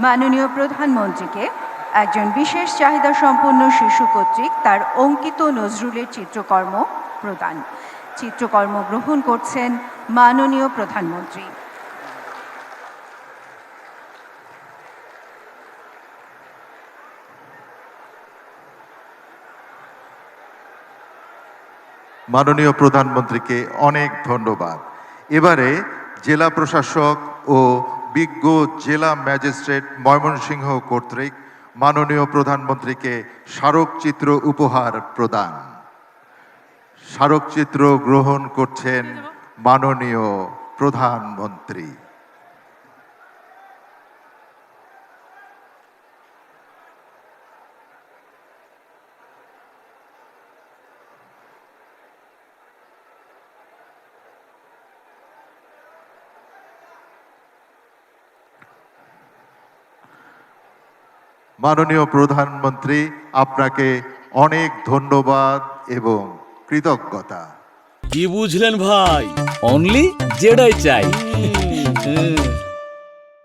মাননীয় প্রধানমন্ত্রীকে একজন বিশেষ চাহিদা সম্পন্ন শিশু কর্তৃক তার অঙ্কিত নজরুলের চিত্রকর্ম প্রদান। চিত্রকর্ম গ্রহণ করছেন মাননীয় প্রধানমন্ত্রী। মাননীয় প্রধানমন্ত্রীকে অনেক ধন্যবাদ। এবারে জেলা প্রশাসক ও বিজ্ঞ জেলা ম্যাজিস্ট্রেট ময়মনসিংহ কর্তৃক মাননীয় প্রধানমন্ত্রীকে স্মারকচিত্র উপহার প্রদান। স্মারকচিত্র গ্রহণ করছেন মাননীয় প্রধানমন্ত্রী। মাননীয় প্রধানমন্ত্রী, আপনাকে অনেক ধন্যবাদ এবং কৃতজ্ঞতা। কি বুঝলেন ভাই? অনলি যেটাই চাই।